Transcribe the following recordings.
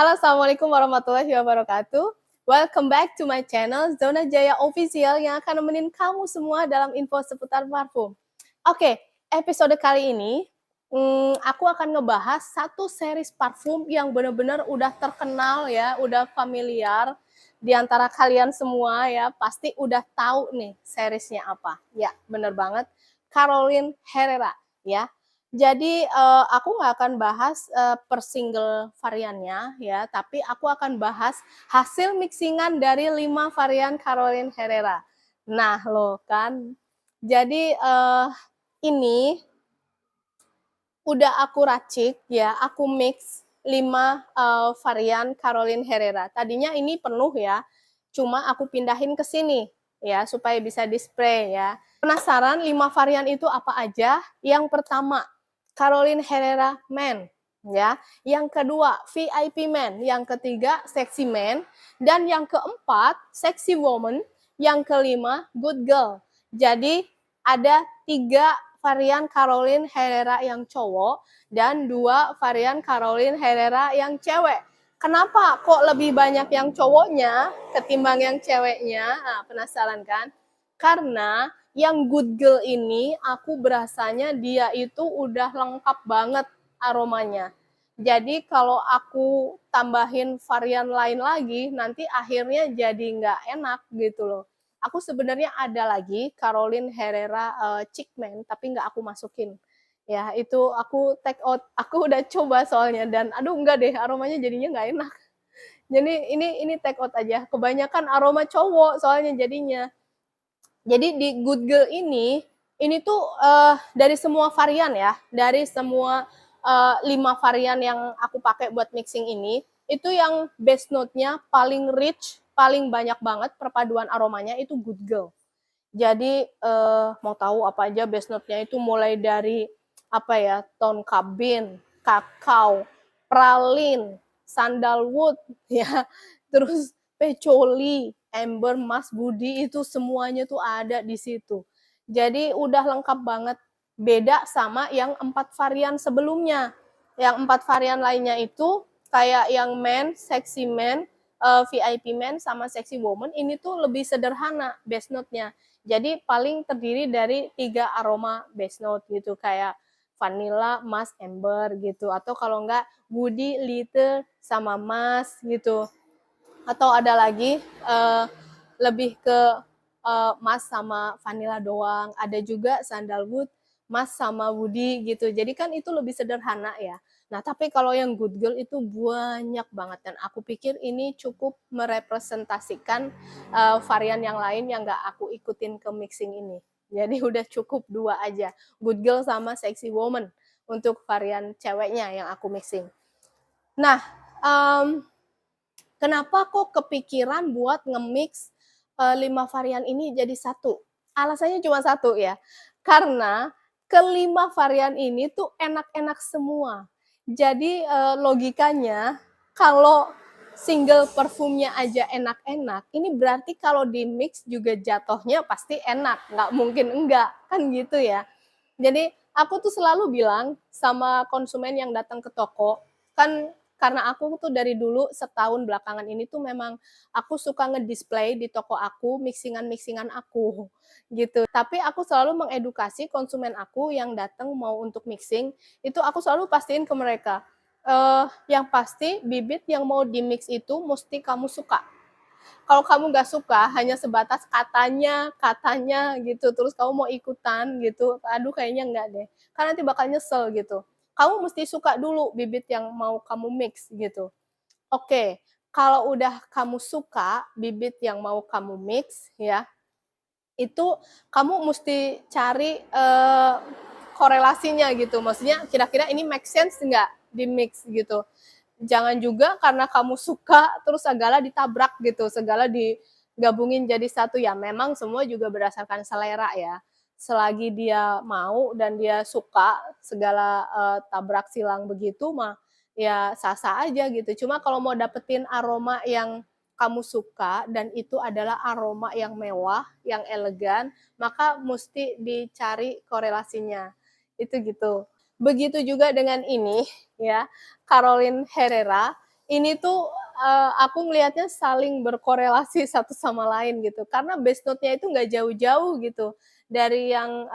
Halo, assalamualaikum warahmatullahi wabarakatuh. Welcome back to my channel Zona Jaya Official yang akan nemenin kamu semua dalam info seputar parfum. Oke, episode kali ini aku akan ngebahas satu series parfum yang benar-benar udah terkenal ya, udah familiar di antara kalian semua ya, pasti udah tahu nih seriesnya apa. Ya, bener banget, Caroline Herrera ya. Jadi aku nggak akan bahas per single variannya ya, tapi aku akan bahas hasil mixingan dari 5 varian Caroline Herrera. Nah loh kan, jadi ini udah aku racik ya, aku mix 5 varian Caroline Herrera. Tadinya ini penuh ya, cuma aku pindahin ke sini ya supaya bisa display ya. Penasaran 5 varian itu apa aja? Yang pertama, Caroline Herrera Men ya. Yang kedua, VIP Men, yang ketiga Sexy Man, dan yang keempat Sexy Woman, yang kelima Good Girl. Jadi ada 3 varian Caroline Herrera yang cowok dan 2 varian Caroline Herrera yang cewek. Kenapa kok lebih banyak yang cowoknya ketimbang yang ceweknya? Nah, penasaran kan? Karena yang Good Girl ini aku berasanya dia itu udah lengkap banget aromanya. Jadi kalau aku tambahin varian lain lagi, nanti akhirnya jadi nggak enak gitu loh. Aku sebenarnya ada lagi Caroline Herrera Chickman, tapi nggak aku masukin. Ya itu aku take out, aku udah coba soalnya dan aduh enggak deh aromanya jadinya nggak enak. Jadi ini take out aja. Kebanyakan aroma cowok soalnya jadinya. Jadi di Good Girl ini tuh dari semua varian ya, dari semua 5 varian yang aku pakai buat mixing ini, itu yang base note-nya paling rich, paling banyak banget perpaduan aromanya itu Good Girl. Jadi mau tahu apa aja base note-nya itu mulai dari apa ya, tone cabin, kakao, pralin, sandalwood ya, terus patchouli, amber, musk, budi itu semuanya tuh ada di situ. Jadi udah lengkap banget, beda sama yang 4 varian sebelumnya. Yang 4 varian lainnya itu kayak yang men, sexy man, VIP man sama sexy woman ini tuh lebih sederhana base note-nya. Jadi paling terdiri dari 3 aroma base note gitu kayak vanilla, musk, amber gitu. Atau kalau enggak woody, little sama musk gitu. Atau ada lagi lebih ke musk sama vanilla doang. Ada juga sandalwood, musk sama woody gitu. Jadi kan itu lebih sederhana ya. Nah, tapi kalau yang Good Girl itu banyak banget dan aku pikir ini cukup merepresentasikan varian yang lain yang nggak aku ikutin ke mixing ini. Jadi udah cukup 2 aja, Good Girl sama Sexy Woman untuk varian ceweknya yang aku mixing. Nah, kenapa kok kepikiran buat nge-mix 5 varian ini jadi satu? Alasannya cuma satu ya, karena kelima varian ini tuh enak-enak semua. Jadi logikanya kalau single perfumnya aja enak-enak, ini berarti kalau di mix juga jatuhnya pasti enak, nggak mungkin enggak, kan gitu ya. Jadi aku tuh selalu bilang sama konsumen yang datang ke toko, kan karena aku tuh dari dulu setahun belakangan ini tuh memang aku suka ngedisplay di toko aku mixingan-mixingan aku gitu. Tapi aku selalu mengedukasi konsumen aku yang datang mau untuk mixing, itu aku selalu pastiin ke mereka, yang pasti bibit yang mau di-mix itu mesti kamu suka. Kalau kamu nggak suka, hanya sebatas katanya gitu, terus kamu mau ikutan gitu, aduh kayaknya nggak deh, kan nanti bakal nyesel gitu. Kamu mesti suka dulu bibit yang mau kamu mix gitu. Oke, kalau udah kamu suka bibit yang mau kamu mix ya, itu kamu mesti cari korelasinya gitu, maksudnya kira-kira ini make sense nggak di mix gitu. Jangan juga karena kamu suka terus segala ditabrak gitu, segala digabungin jadi satu, ya memang semua juga berdasarkan selera ya. Selagi dia mau dan dia suka segala tabrak silang begitu mah ya sah-sah aja gitu. Cuma kalau mau dapetin aroma yang kamu suka dan itu adalah aroma yang mewah, yang elegan, maka mesti dicari korelasinya. Itu gitu. Begitu juga dengan ini ya, Caroline Herrera. ini tuh, aku ngelihatnya saling berkorelasi satu sama lain gitu, karena base note-nya itu nggak jauh-jauh gitu, dari yang,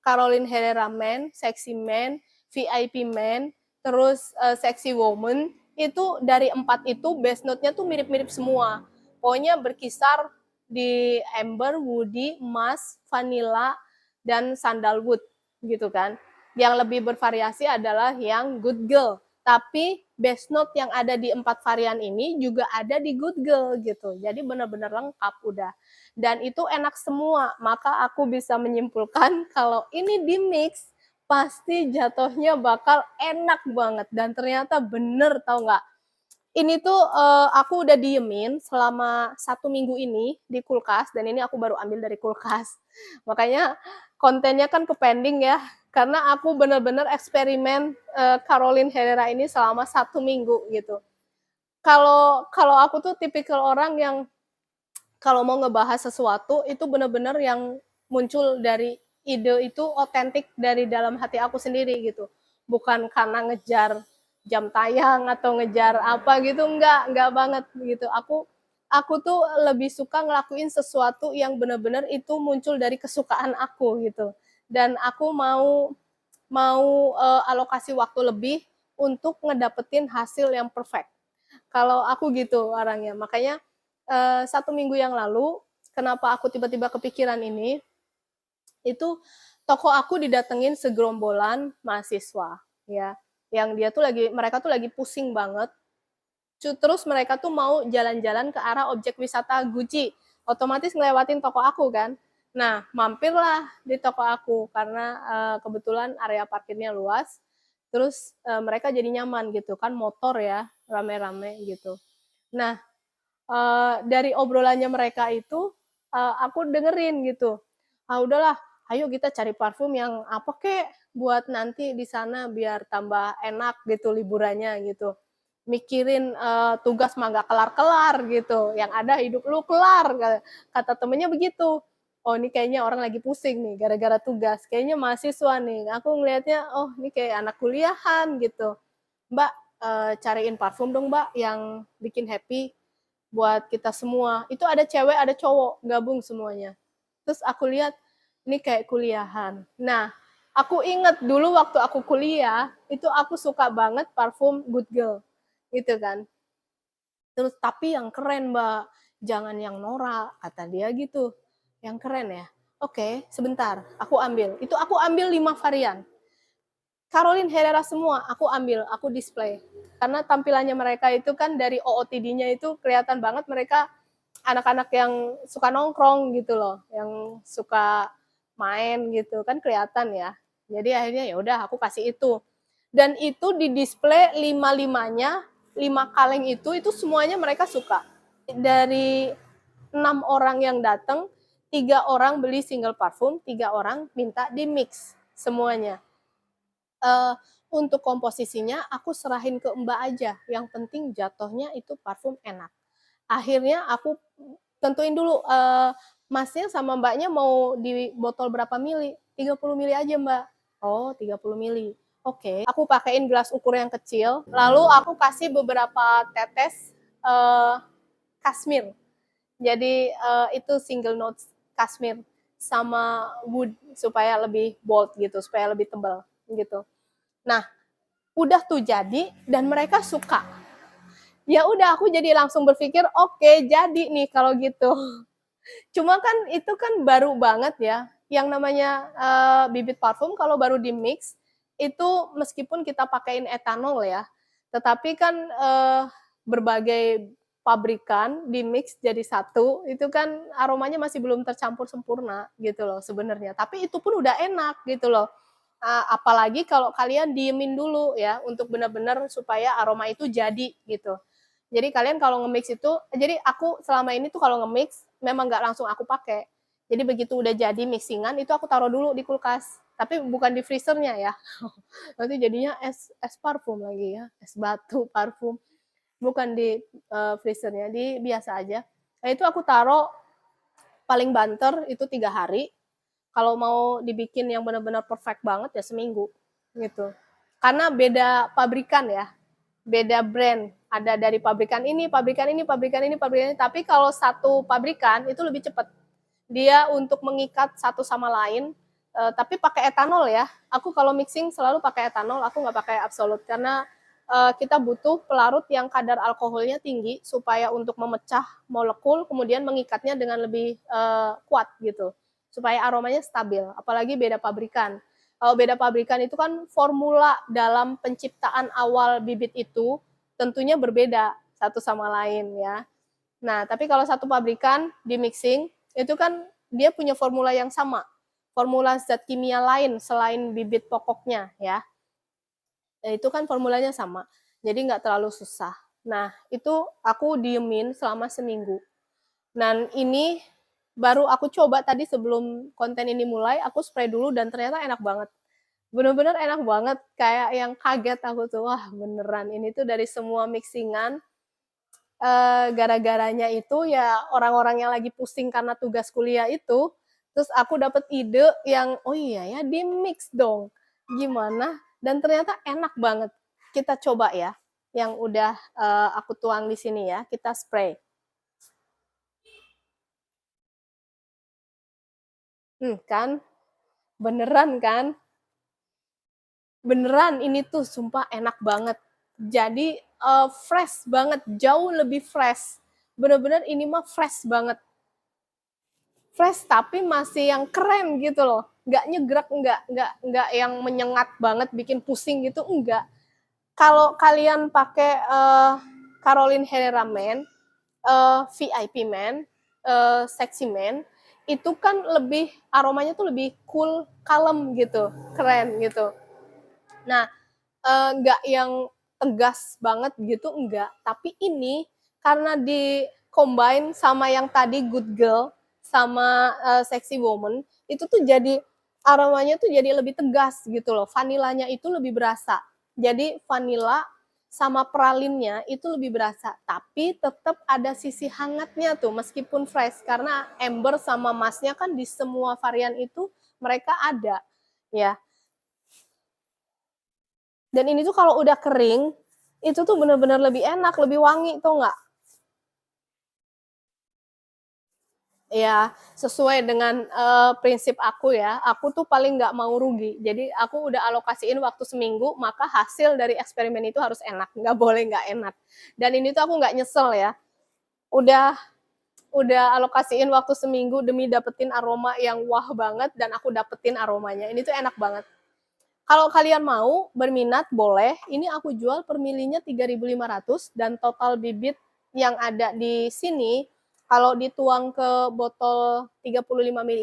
Caroline Herrera Men, Sexy Man, VIP Man, terus, Sexy Woman, itu dari 4 itu base note-nya tuh mirip-mirip semua. Pokoknya berkisar di amber, woody, musk, vanilla, dan sandalwood gitu kan. Yang lebih bervariasi adalah yang good girl. Tapi best note yang ada di 4 varian ini juga ada di good girl gitu. Jadi benar-benar lengkap udah. Dan itu enak semua. Maka aku bisa menyimpulkan kalau ini di mix pasti jatuhnya bakal enak banget. Dan ternyata bener tau nggak? Ini tuh aku udah diemin selama 1 minggu ini di kulkas, dan ini aku baru ambil dari kulkas. Makanya kontennya kan ke-pending ya, karena aku bener-bener eksperimen Caroline Herrera ini selama 1 minggu gitu. Kalau kalau aku tuh tipikal orang yang kalau mau ngebahas sesuatu itu bener-bener yang muncul dari ide itu otentik dari dalam hati aku sendiri gitu. Bukan karena ngejar jam tayang atau ngejar apa gitu, enggak banget gitu. Aku tuh lebih suka ngelakuin sesuatu yang bener-bener itu muncul dari kesukaan aku gitu. Dan aku mau mau alokasi waktu lebih untuk ngedapetin hasil yang perfect. Kalau aku gitu orangnya. Makanya 1 minggu yang lalu, kenapa aku tiba-tiba kepikiran ini, itu toko aku didatengin segerombolan mahasiswa, ya. Yang dia tuh mereka tuh lagi pusing banget. Terus mereka tuh mau jalan-jalan ke arah objek wisata Gucci. Otomatis ngelewatin toko aku kan. Nah, mampirlah di toko aku karena kebetulan area parkirnya luas. Terus mereka jadi nyaman gitu kan, motor ya, rame-rame gitu. Nah, dari obrolannya mereka itu, aku dengerin gitu, "Ah, udahlah, ayo kita cari parfum yang apa kek, buat nanti di sana biar tambah enak gitu liburannya," gitu. Mikirin, tugas mah nggak kelar-kelar gitu, yang ada hidup lu kelar, kata temennya begitu. Oh, ini kayaknya orang lagi pusing nih gara-gara tugas, kayaknya mahasiswa nih. Aku ngelihatnya, oh ini kayak anak kuliahan gitu. "Mbak, cariin parfum dong Mbak yang bikin happy buat kita semua." Itu ada cewek, ada cowok, gabung semuanya. Terus aku lihat, ini kayak kuliahan. Nah, aku inget dulu waktu aku kuliah, itu aku suka banget parfum Good Girl, gitu kan. Terus, "Tapi yang keren Mbak, jangan yang norak," kata dia gitu. "Yang keren ya? Oke, sebentar, aku ambil." Itu aku ambil 5 varian. Caroline Herrera semua aku ambil, aku display. Karena tampilannya mereka itu kan dari OOTD-nya itu kelihatan banget mereka anak-anak yang suka nongkrong gitu loh, yang suka main gitu kan kelihatan ya. Jadi akhirnya ya udah aku kasih itu. Dan itu di display lima-limanya, 5 kaleng itu semuanya mereka suka. Dari 6 orang yang datang, 3 orang beli single parfum, 3 orang minta di mix semuanya. uh, untuk komposisinya aku serahin ke Mbak aja. Yang penting jatuhnya itu parfum enak. Akhirnya aku tentuin dulu Masnya sama Mbaknya mau di botol berapa mili? 30 mili aja Mbak. Oh, 30 mili. Oke, aku pakein gelas ukur yang kecil, lalu aku kasih beberapa tetes kasmir. Jadi itu single notes kasmir sama wood supaya lebih bold gitu, supaya lebih tebal gitu. Nah, udah tuh jadi dan mereka suka. Ya udah aku jadi langsung berpikir, oke, jadi nih kalau gitu. Cuma kan itu kan baru banget ya. Yang namanya bibit parfum kalau baru di mix itu meskipun kita pakein etanol ya, tetapi kan berbagai pabrikan di mix jadi satu, itu kan aromanya masih belum tercampur sempurna gitu loh sebenarnya. Tapi itu pun udah enak gitu loh. Apalagi kalau kalian diemin dulu ya untuk benar-benar supaya aroma itu jadi gitu. Jadi kalian kalau nge-mix itu, jadi aku selama ini tuh kalau nge-mix memang nggak langsung aku pakai. Jadi begitu udah jadi mixingan itu aku taruh dulu di kulkas. Tapi bukan di freezernya ya. Nanti jadinya es parfum lagi ya, es batu parfum. Bukan di freezernya, di biasa aja. Nah itu aku taruh paling banter itu 3 hari. Kalau mau dibikin yang benar-benar perfect banget ya seminggu gitu. Karena beda pabrikan ya, beda brand. Ada dari pabrikan ini, pabrikan ini, pabrikan ini, pabrikan ini. Tapi kalau satu pabrikan itu lebih cepat. Dia untuk mengikat satu sama lain, tapi pakai etanol ya. Aku kalau mixing selalu pakai etanol, aku nggak pakai absolut karena kita butuh pelarut yang kadar alkoholnya tinggi supaya untuk memecah molekul kemudian mengikatnya dengan lebih kuat gitu supaya aromanya stabil, apalagi beda pabrikan. Kalau beda pabrikan itu kan formula dalam penciptaan awal bibit itu tentunya berbeda satu sama lain ya. Nah, tapi kalau satu pabrikan di mixing itu kan dia punya formula yang sama, formula zat kimia lain selain bibit pokoknya ya. Itu kan formulanya sama, jadi nggak terlalu susah. Nah, itu aku diemin selama seminggu. Dan ini baru aku coba tadi sebelum konten ini mulai, aku spray dulu dan ternyata enak banget. Bener-bener enak banget, kayak yang kaget aku tuh, wah beneran ini tuh dari semua mixingan, gara-garanya itu ya orang-orang yang lagi pusing karena tugas kuliah itu, terus aku dapet ide yang, oh iya ya di mix dong, gimana? Dan ternyata enak banget. Kita coba ya, yang udah aku tuang di sini ya, kita spray. Kan? Beneran kan? Beneran ini tuh sumpah enak banget. Jadi fresh banget, jauh lebih fresh. Bener-bener ini mah fresh banget. Fresh tapi masih yang keren gitu loh. Nggak nyegrak, nggak yang menyengat banget, bikin pusing gitu, enggak. Kalau kalian pakai Caroline Herrera Man, VIP Man, Sexy Man, itu kan lebih aromanya tuh lebih cool, kalem gitu, keren gitu. Nah, nggak yang tegas banget gitu, enggak. Tapi ini karena di combine sama yang tadi Good Girl sama Sexy Woman, itu tuh jadi aromanya tuh jadi lebih tegas gitu loh. Vanilanya itu lebih berasa. Jadi vanila sama pralinnya itu lebih berasa, tapi tetap ada sisi hangatnya tuh meskipun fresh karena amber sama massnya kan di semua varian itu mereka ada ya. Dan ini tuh kalau udah kering, itu tuh bener-bener lebih enak, lebih wangi tuh nggak? Ya, sesuai dengan prinsip aku ya, aku tuh paling nggak mau rugi. Jadi aku udah alokasiin waktu seminggu, maka hasil dari eksperimen itu harus enak, nggak boleh nggak enak. Dan ini tuh aku nggak nyesel ya, udah udah alokasiin waktu seminggu demi dapetin aroma yang wah banget, dan aku dapetin aromanya. Ini tuh enak banget. Kalau kalian mau, berminat, boleh. Ini aku jual per milinya 3.500 dan total bibit yang ada di sini, kalau dituang ke botol 35 ml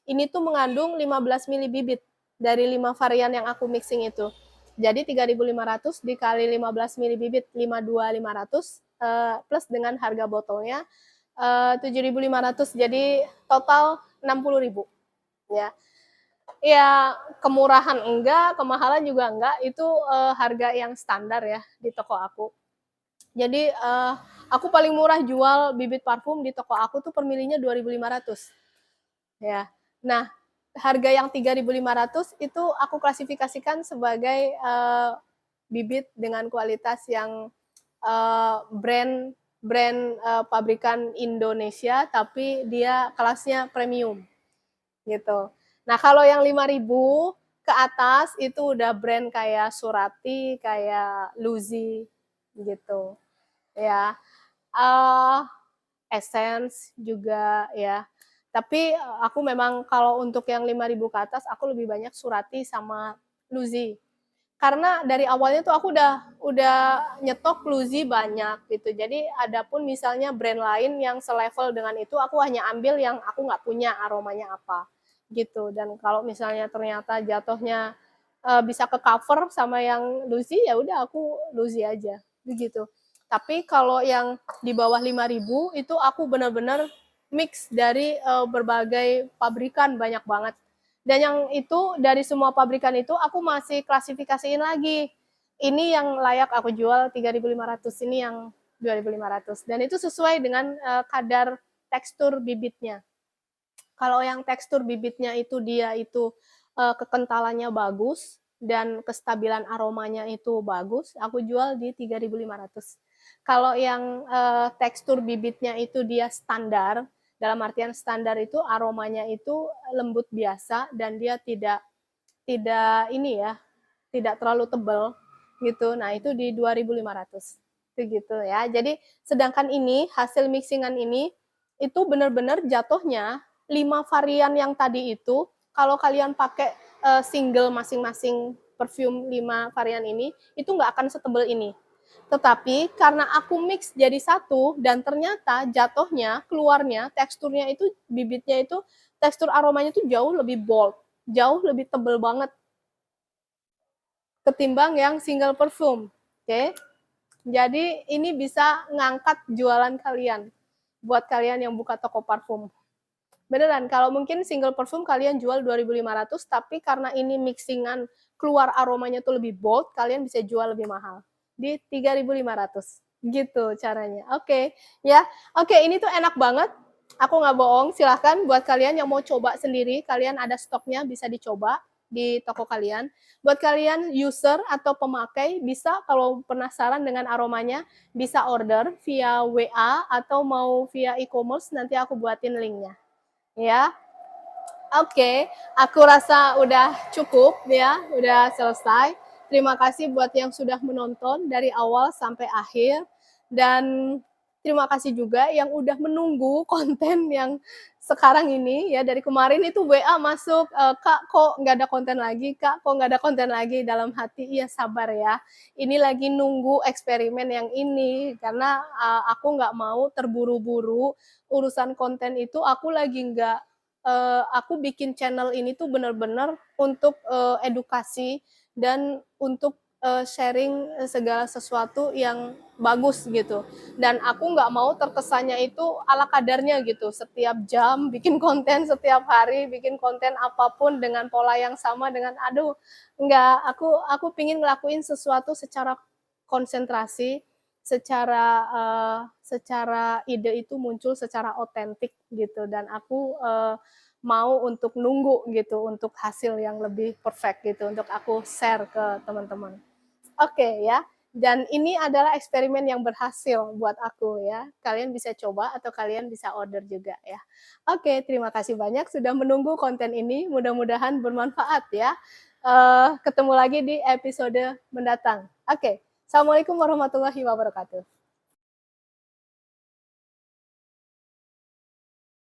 ini tuh mengandung 15 ml bibit dari 5 varian yang aku mixing itu. Jadi 3.500 dikali 15 ml bibit, 52.500 plus dengan harga botolnya 7.500, jadi total 60.000 ya. Ya, kemurahan enggak, kemahalan juga enggak, itu harga yang standar ya di toko aku. Jadi aku paling murah jual bibit parfum di toko aku tuh per milinya 2.500 ya. Nah, harga yang 3.500 itu aku klasifikasikan sebagai bibit dengan kualitas yang brand brand pabrikan Indonesia tapi dia kelasnya premium gitu. Nah, kalau yang 5.000 ke atas itu udah brand kayak Surati, kayak Luzi gitu. Ya. Uh, Essence juga ya. Tapi aku memang kalau untuk yang 5.000 ke atas aku lebih banyak Surati sama Luzi. Karena dari awalnya tuh aku udah nyetok Luzi banyak gitu. Jadi adapun misalnya brand lain yang selevel dengan itu, aku hanya ambil yang aku nggak punya aromanya apa gitu. Dan kalau misalnya ternyata jatuhnya bisa ke cover sama yang Luzi, ya udah aku Luzi aja begitu. Tapi kalau yang di bawah 5.000 itu aku benar-benar mix dari berbagai pabrikan banyak banget. Dan yang itu dari semua pabrikan itu aku masih klasifikasiin lagi. Ini yang layak aku jual 3.500, ini yang 2.500. Dan itu sesuai dengan kadar tekstur bibitnya. Kalau yang tekstur bibitnya itu dia itu kekentalannya bagus dan kestabilan aromanya itu bagus, aku jual di 3.500. Kalau yang tekstur bibitnya itu dia standar, dalam artian standar itu aromanya itu lembut biasa dan dia tidak ini ya, tidak terlalu tebal gitu. Nah, itu di 2.500. Itu gitu ya. Jadi sedangkan ini hasil mixingan ini itu benar-benar jatuhnya 5 varian yang tadi itu kalau kalian pakai single masing-masing perfume 5 varian ini itu nggak akan setebal ini. Tetapi karena aku mix jadi satu dan ternyata jatuhnya keluarnya teksturnya itu bibitnya itu tekstur aromanya itu jauh lebih bold, jauh lebih tebal banget ketimbang yang single perfume. Oke. Jadi ini bisa ngangkat jualan kalian buat kalian yang buka toko parfum. Beneran, kalau mungkin single perfume kalian jual 2.500, tapi karena ini mixingan keluar aromanya tuh lebih bold, kalian bisa jual lebih mahal di 3.500. Gitu caranya. Oke, ya. Oke, ini tuh enak banget. Aku nggak bohong, silahkan buat kalian yang mau coba sendiri, kalian ada stoknya bisa dicoba di toko kalian. Buat kalian user atau pemakai bisa kalau penasaran dengan aromanya bisa order via WA atau mau via e-commerce, nanti aku buatin linknya. Ya, oke, aku rasa udah cukup ya, udah selesai. Terima kasih buat yang sudah menonton dari awal sampai akhir. Dan terima kasih juga yang udah menunggu konten yang sekarang ini ya. Dari kemarin itu WA masuk, Kak kok nggak ada konten lagi, Kak kok nggak ada konten lagi, dalam hati iya sabar ya. Ini lagi nunggu eksperimen yang ini, karena aku nggak mau terburu-buru urusan konten itu, aku lagi nggak aku bikin channel ini tuh benar-benar untuk edukasi dan untuk sharing segala sesuatu yang bagus gitu. Dan aku nggak mau terkesannya itu ala kadarnya gitu. Setiap jam bikin konten, setiap hari bikin konten apapun dengan pola yang sama dengan aduh nggak. Aku pingin ngelakuin sesuatu secara konsentrasi, secara ide itu muncul secara otentik gitu, dan aku mau untuk nunggu gitu untuk hasil yang lebih perfect gitu untuk aku share ke teman-teman. Oke ya. Dan ini adalah eksperimen yang berhasil buat aku ya. Kalian bisa coba atau kalian bisa order juga ya. Oke, terima kasih banyak sudah menunggu konten ini. Mudah-mudahan bermanfaat ya. Ketemu lagi di episode mendatang. Oke, Assalamualaikum warahmatullahi wabarakatuh.